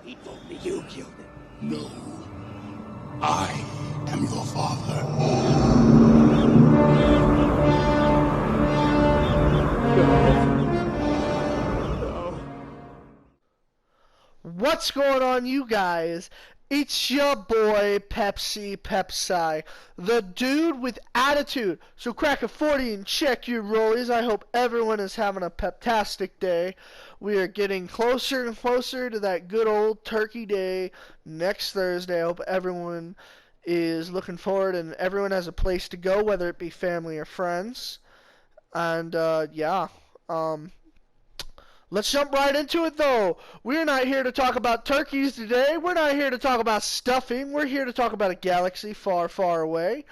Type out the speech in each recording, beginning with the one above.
If only you killed him. No. I am your father. What's going on, you guys? It's your boy, Pepsi, the dude with attitude. So crack a 40 and check your rollies. I hope everyone is having a peptastic day. We are getting closer and closer to that good old turkey day next Thursday. I hope everyone is looking forward and everyone has a place to go, whether it be family or friends. And, let's jump right into it, though. We're not here to talk about turkeys today. We're not here to talk about stuffing. We're here to talk about a galaxy far, far away.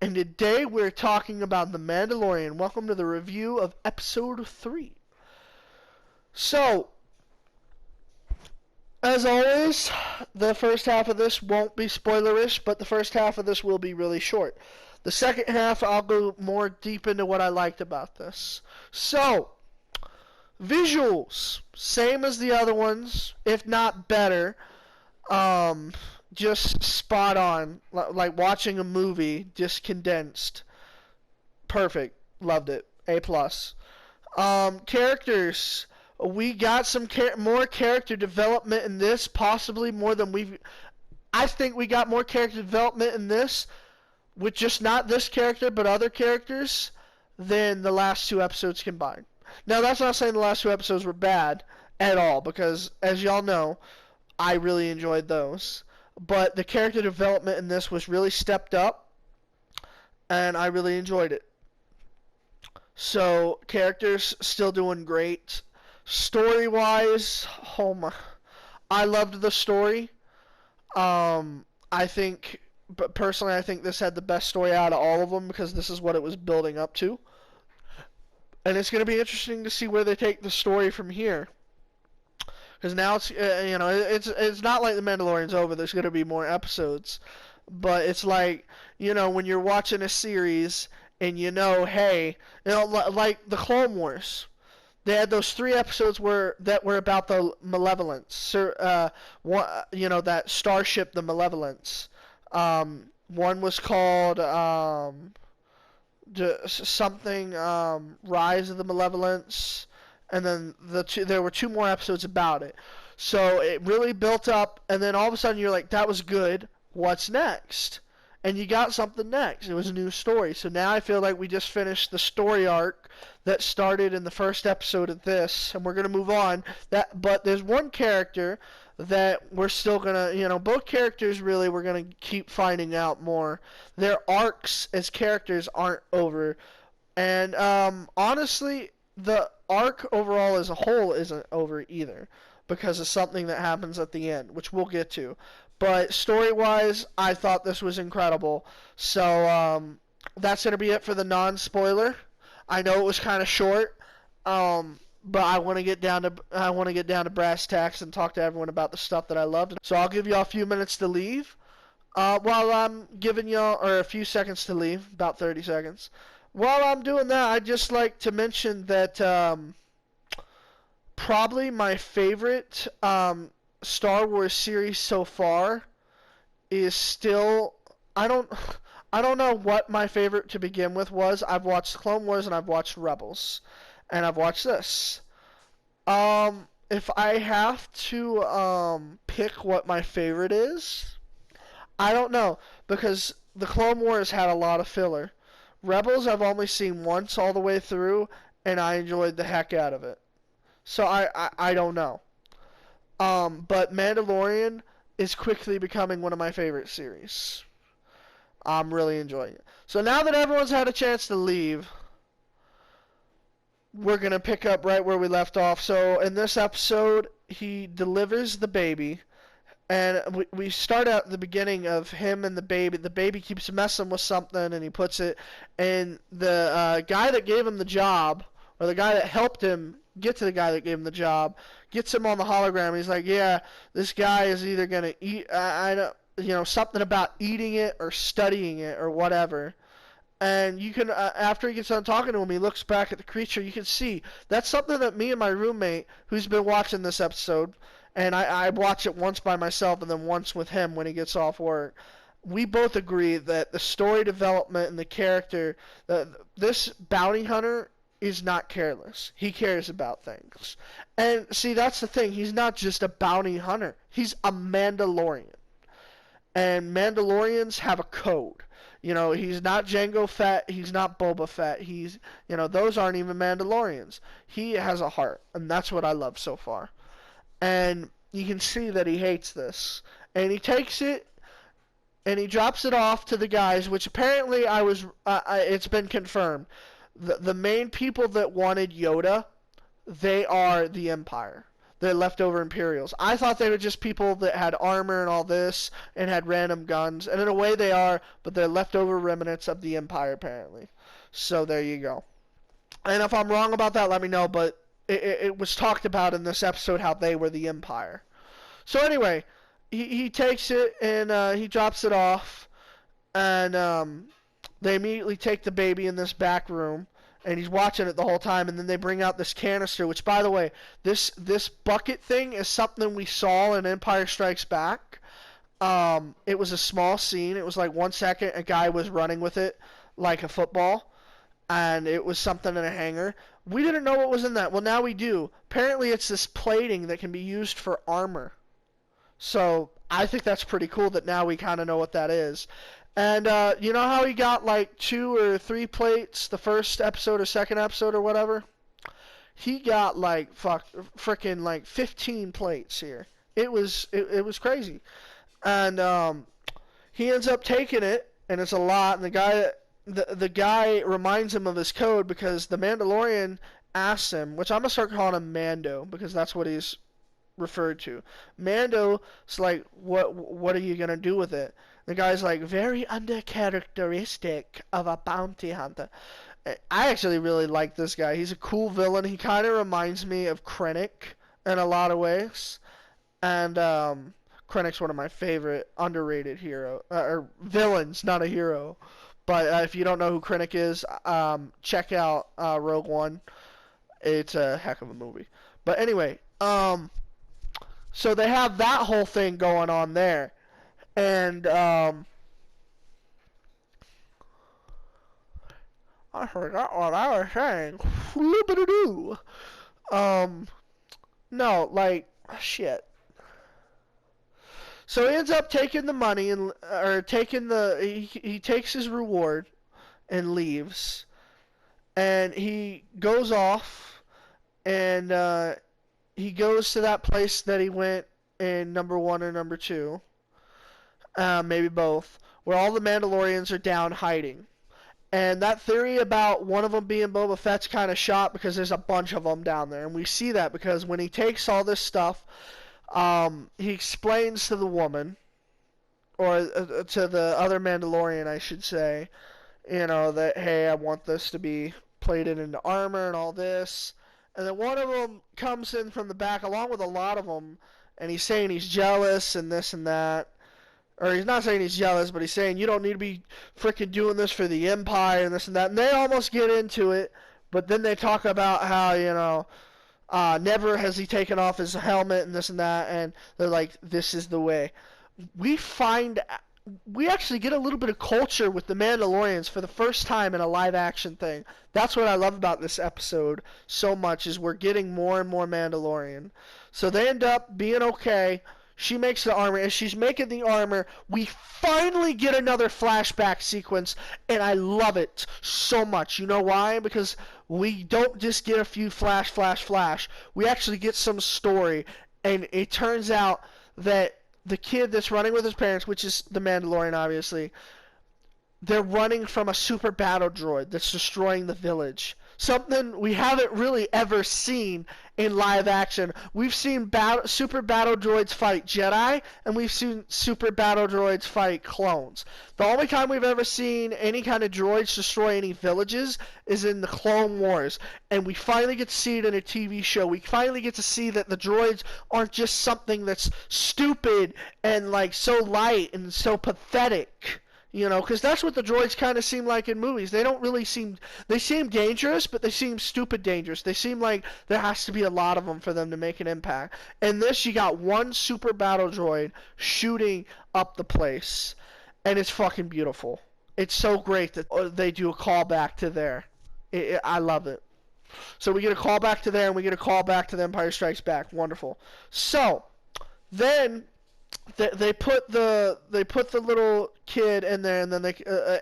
And today we're talking about The Mandalorian. Welcome to the review of Episode 3. So, as always, the first half of this won't be spoilerish, but the first half of this will be really short. The second half, I'll go more deep into what I liked about this. So, visuals, same as the other ones, if not better. Just spot on, like watching a movie, just condensed. Perfect, loved it, A+. Characters, we got some more character development in this, possibly more than I think we got more character development in this, with just not this character, but other characters, than the last two episodes combined. Now, that's not saying the last two episodes were bad at all, because, as y'all know, I really enjoyed those. But the character development in this was really stepped up, and I really enjoyed it. So, characters still doing great. Story-wise, oh my, I loved the story. But personally, I think this had the best story out of all of them, because this is what it was building up to. And it's going to be interesting to see where they take the story from here. Because now it's, it's not like The Mandalorian's over. There's going to be more episodes. But it's like, when you're watching a series and hey, like the Clone Wars. They had those 3 episodes that were about the Malevolence. That starship, the Malevolence. One was called, something Rise of the Malevolence, and then there were 2 more episodes about it. So it really built up, and then all of a sudden you're like, that was good, what's next? And you got something next. It was a new story. So now I feel like we just finished the story arc that started in the first episode of this, and we're going to move on. But there's one character that we're still going to, both characters really we're going to keep finding out more. Their arcs as characters aren't over. And honestly, the arc overall as a whole isn't over either, because of something that happens at the end, which we'll get to. But story-wise, I thought this was incredible. So that's going to be it for the non-spoiler. I know it was kind of short. But I want to get down to brass tacks and talk to everyone about the stuff that I loved. So I'll give y'all a few minutes to leave. While I'm giving y'all, or a few seconds to leave, about 30 seconds. While I'm doing that, I'd just like to mention that probably my favorite Star Wars series so far is still, I don't know what my favorite to begin with was. I've watched Clone Wars and I've watched Rebels. And I've watched this. If I have to pick what my favorite is, I don't know, because the Clone Wars had a lot of filler. Rebels I've only seen once all the way through, and I enjoyed the heck out of it. So I don't know. But Mandalorian is quickly becoming one of my favorite series. I'm really enjoying it. So now that everyone's had a chance to leave, we're going to pick up right where we left off. So in this episode, he delivers the baby. And we start out at the beginning of him and the baby. The baby keeps messing with something, and he puts it. And the guy that gave him the job, or the guy that helped him get to the guy that gave him the job, gets him on the hologram. He's like, yeah, this guy is either going to eat, something about eating it or studying it or whatever. And you can, after he gets done talking to him, he looks back at the creature. You can see that's something that me and my roommate, who's been watching this episode, and I watch it once by myself and then once with him when he gets off work. We both agree that the story development and the character, this bounty hunter is not careless. He cares about things. And see, that's the thing. He's not just a bounty hunter. He's a Mandalorian. And Mandalorians have a code. You know, he's not Jango Fett. He's not Boba Fett. Those aren't even Mandalorians. He has a heart. And that's what I love so far. And you can see that he hates this. And he takes it and he drops it off to the guys, which apparently it's been confirmed. The main people that wanted Yoda, they are the Empire. They're leftover Imperials. I thought they were just people that had armor and all this and had random guns. And in a way they are, but they're leftover remnants of the Empire apparently. So there you go. And if I'm wrong about that, let me know. But it was talked about in this episode how they were the Empire. So anyway, he takes it and he drops it off. And they immediately take the baby in this back room. And he's watching it the whole time, and then they bring out this canister, which, by the way, this bucket thing is something we saw in Empire Strikes Back. It was a small scene. It was like 1 second. A guy was running with it like a football, and it was something in a hangar. We didn't know what was in that. Well, now we do. Apparently, it's this plating that can be used for armor. So I think that's pretty cool that now we kind of know what that is. And you know how he got like 2 or 3 plates the first episode or second episode or whatever? He got like freaking like 15 plates here. It was crazy. And he ends up taking it, and it's a lot. And the guy reminds him of his code because the Mandalorian asks him, which I'm gonna start calling him Mando because that's what he's referred to. Mando's like, what are you gonna do with it? The guy's like, very uncharacteristic of a bounty hunter. I actually really like this guy. He's a cool villain. He kind of reminds me of Krennic in a lot of ways. And Krennic's one of my favorite underrated or villains, not a hero. But if you don't know who Krennic is, check out Rogue One. It's a heck of a movie. But anyway, so they have that whole thing going on there. And I forgot what I was saying. Flippity-doo. No, like, shit. So he ends up taking the money he takes his reward and leaves. And he goes off and he goes to that place that he went in number 1 or number 2. Maybe both, where all the Mandalorians are down hiding. And that theory about one of them being Boba Fett's kind of shot because there's a bunch of them down there. And we see that because when he takes all this stuff, he explains to the woman, or to the other Mandalorian, I should say, that, hey, I want this to be plated into armor and all this. And then one of them comes in from the back along with a lot of them, and he's saying he's jealous and this and that. Or he's not saying he's jealous, but he's saying you don't need to be freaking doing this for the Empire and this and that. And they almost get into it, but then they talk about how, never has he taken off his helmet and this and that, and they're like, this is the way. We actually get a little bit of culture with the Mandalorians for the first time in a live-action thing. That's what I love about this episode so much, is we're getting more and more Mandalorian. So they end up being okay. She makes the armor. As she's making the armor, we finally get another flashback sequence, and I love it so much. You know why? Because we don't just get a few flash. We actually get some story, and it turns out that the kid that's running with his parents, which is the Mandalorian, obviously, they're running from a super battle droid that's destroying the village. Something we haven't really ever seen in live action. We've seen super battle droids fight Jedi, and we've seen super battle droids fight clones. The only time we've ever seen any kind of droids destroy any villages is in the Clone Wars. And we finally get to see it in a TV show. We finally get to see that the droids aren't just something that's stupid and like so light and so pathetic. You know, because that's what the droids kind of seem like in movies. They don't really seem, they seem dangerous, but they seem stupid dangerous. They seem like there has to be a lot of them for them to make an impact. In this, you got one super battle droid shooting up the place, and it's fucking beautiful. It's so great that they do a callback to there. I love it. So we get a callback to there, and we get a callback to The Empire Strikes Back. Wonderful. So then they put the little kid in there, and then they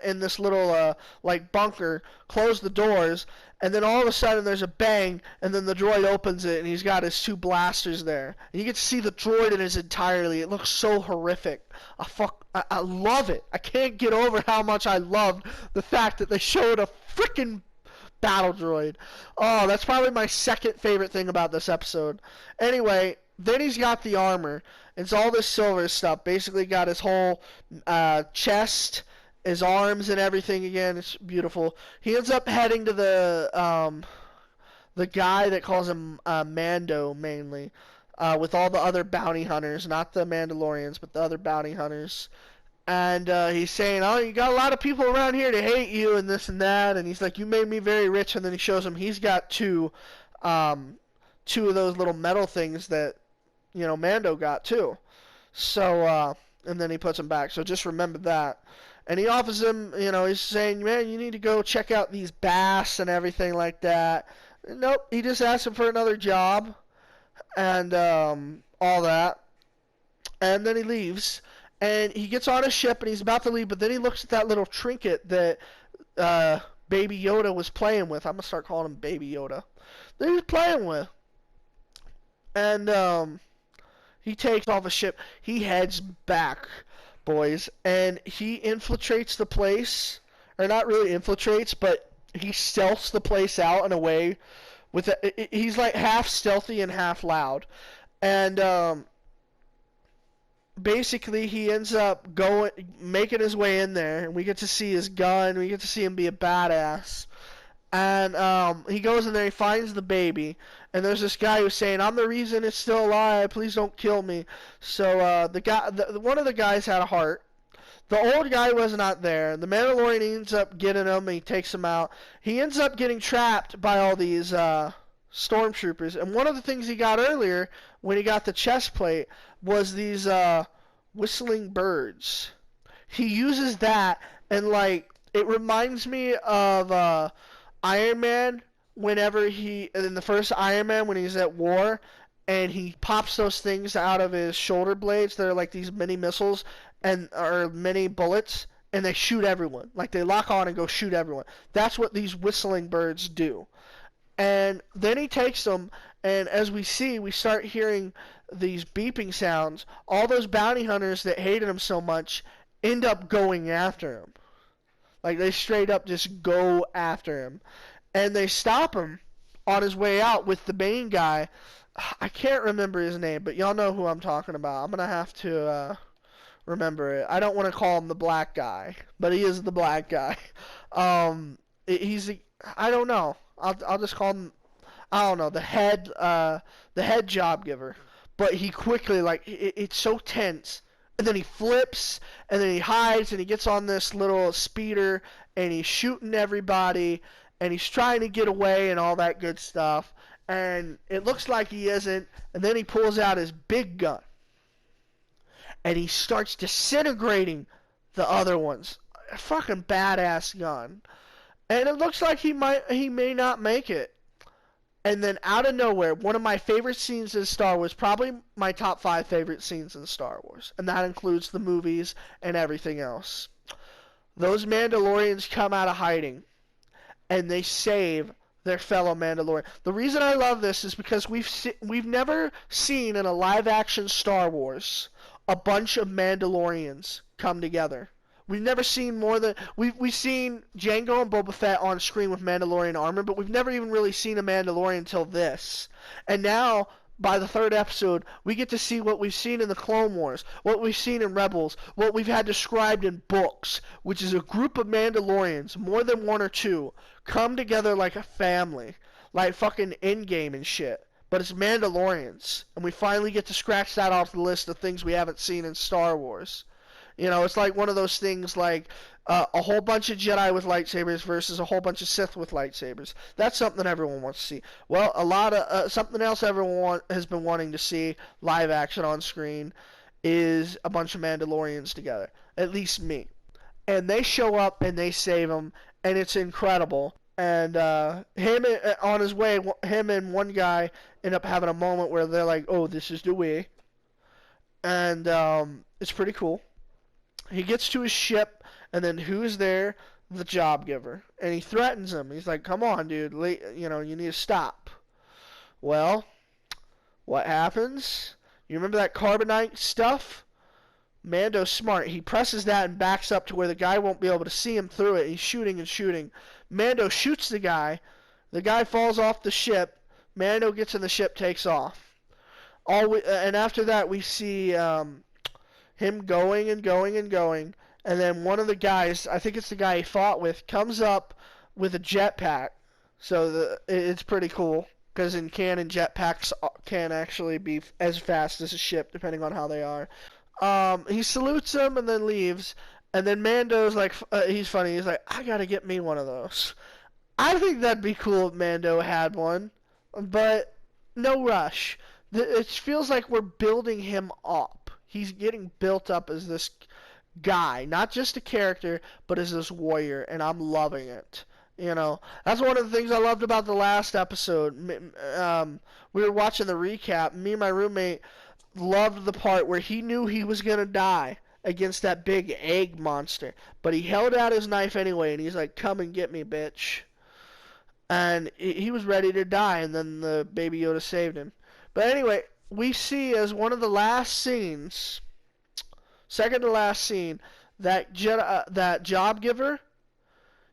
in this little like bunker, close the doors, and then all of a sudden there's a bang, and then the droid opens it, and he's got his two blasters there, and you get to see the droid in his entirety. It looks so horrific. I love it. I can't get over how much I loved the fact that they showed a freaking battle droid. Oh, that's probably my second favorite thing about this episode. Anyway, then he's got the armor. It's all this silver stuff. Basically got his whole chest, his arms, and everything again. It's beautiful. He ends up heading to the guy that calls him Mando mainly, with all the other bounty hunters, not the Mandalorians, but the other bounty hunters. And he's saying, oh, you got a lot of people around here to hate you and this and that. And he's like, you made me very rich. And then he shows him he's got two of those little metal things that, you know, Mando got too. So, and then he puts them back. So just remember that. And he offers him, you know, he's saying, man, you need to go check out these baths and everything like that. Nope, he just asks him for another job and all that. And then he leaves. And he gets on a ship and he's about to leave, but then he looks at that little trinket that Baby Yoda was playing with. I'm going to start calling him Baby Yoda. That he was playing with. And he takes off a ship. He heads back, boys, and he infiltrates the place. Or not really infiltrates, but he stealths the place out in a way. He's like half stealthy and half loud. And basically he ends up making his way in there, and we get to see his gun. We get to see him be a badass. And he goes in there, he finds the baby, and there's this guy who's saying, I'm the reason it's still alive, please don't kill me. So one of the guys had a heart. The old guy was not there. The Mandalorian ends up getting him, and he takes him out. He ends up getting trapped by all these stormtroopers, and one of the things he got earlier when he got the chest plate was these whistling birds. He uses that, and like it reminds me of Iron Man whenever in the first Iron Man when he's at war, and he pops those things out of his shoulder blades. They're like these mini missiles or mini bullets, and they shoot everyone. Like they lock on and go shoot everyone. That's what these whistling birds do. And then he takes them, and as we see, we start hearing these beeping sounds. All those bounty hunters that hated him so much end up going after him. Like, they straight up just go after him. And they stop him on his way out with the main guy. I can't remember his name, but y'all know who I'm talking about. I'm going to have to remember it. I don't want to call him the black guy, but he is the black guy. I don't know. I'll just call him, I don't know, the head job giver. But he quickly, like, it's so tense. And then he flips, and then he hides, and he gets on this little speeder, and he's shooting everybody, and he's trying to get away and all that good stuff. And it looks like he isn't, and then he pulls out his big gun. And he starts disintegrating the other ones. A fucking badass gun. And it looks like he may not make it. And then out of nowhere, one of my favorite scenes in Star Wars, probably my top 5 favorite scenes in Star Wars, and that includes the movies and everything else. Those Mandalorians come out of hiding, and they save their fellow Mandalorian. The reason I love this is because we've never seen in a live-action Star Wars a bunch of Mandalorians come together. We've never seen more than... We've seen Jango and Boba Fett on screen with Mandalorian armor, but we've never even really seen a Mandalorian until this. And now, by the 3rd episode, we get to see what we've seen in the Clone Wars, what we've seen in Rebels, what we've had described in books, which is a group of Mandalorians, more than 1 or 2, come together like a family, like fucking Endgame and shit. But it's Mandalorians, and we finally get to scratch that off the list of things we haven't seen in Star Wars. You know, it's like one of those things like a whole bunch of Jedi with lightsabers versus a whole bunch of Sith with lightsabers. That's something everyone wants to see. Well, a lot of something else everyone has been wanting to see live action on screen is a bunch of Mandalorians together. At least me. And they show up and they save them, and it's incredible. And him on his way, him and one guy end up having a moment where they're like, "Oh, this is the way," and it's pretty cool. He gets to his ship, and then who's there? The job giver, and he threatens him. He's like, "Come on, dude, you know, you need to stop." Well, what happens? You remember that carbonite stuff? Mando's smart. He presses that and backs up to where the guy won't be able to see him through it. He's shooting and shooting. Mando shoots the guy. The guy falls off the ship. Mando gets in the ship, takes off. And after that, we see him going and going and going. And then one of the guys, I think it's the guy he fought with, comes up with a jetpack. So it's pretty cool. Because in canon, jetpacks can actually be as fast as a ship, depending on how they are. He salutes him and then leaves. And then Mando's like, he's funny. He's like, I gotta get me one of those. I think that'd be cool if Mando had one. But no rush. It feels like we're building him up. He's getting built up as this guy. Not just a character, but as this warrior. And I'm loving it. You know, that's one of the things I loved about the last episode. We were watching the recap. Me and my roommate loved the part where he knew he was going to die against that big egg monster. But he held out his knife anyway, and he's like, come and get me, bitch. And he was ready to die, and then the Baby Yoda saved him. But anyway, we see as one of the last scenes, second to last scene, that job giver,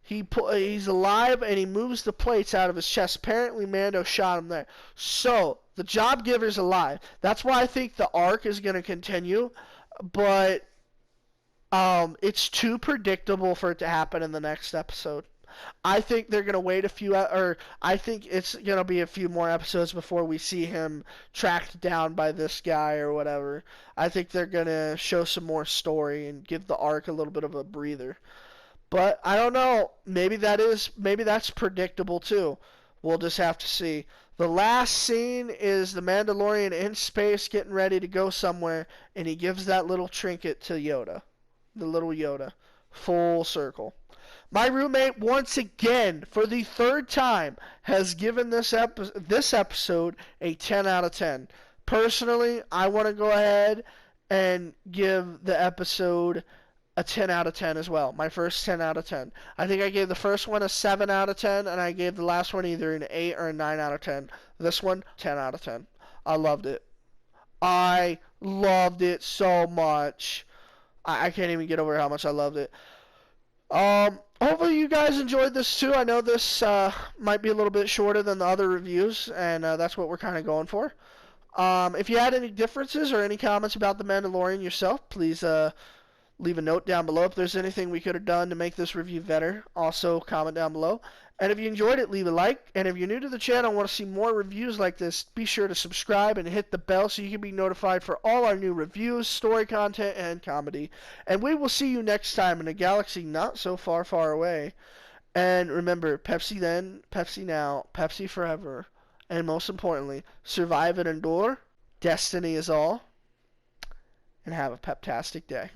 he's alive, and he moves the plates out of his chest. Apparently, Mando shot him there. So, the job giver's alive. That's why I think the arc is going to continue, but it's too predictable for it to happen in the next episode. I think they're going to wait I think it's going to be a few more episodes before we see him tracked down by this guy or whatever. I think they're going to show some more story and give the arc a little bit of a breather. But I don't know. Maybe that's predictable too. We'll just have to see. The last scene is the Mandalorian in space getting ready to go somewhere, and he gives that little trinket to Yoda. The little Yoda. Full circle. My roommate, once again, for the third time, has given this episode a 10 out of 10. Personally, I want to go ahead and give the episode a 10 out of 10 as well. My first 10 out of 10. I think I gave the first one a 7 out of 10, and I gave the last one either an 8 or a 9 out of 10. This one, 10 out of 10. I loved it. I loved it so much. I can't even get over how much I loved it. Hopefully you guys enjoyed this too. I know this might be a little bit shorter than the other reviews, and that's what we're kind of going for. If you had any differences or any comments about The Mandalorian yourself, please leave a note down below. If there's anything we could have done to make this review better, also comment down below. And if you enjoyed it, leave a like. And if you're new to the channel and want to see more reviews like this, be sure to subscribe and hit the bell so you can be notified for all our new reviews, story content, and comedy. And we will see you next time in a galaxy not so far, far away. And remember, Pepsi then, Pepsi now, Pepsi forever. And most importantly, survive and endure. Destiny is all. And have a peptastic day.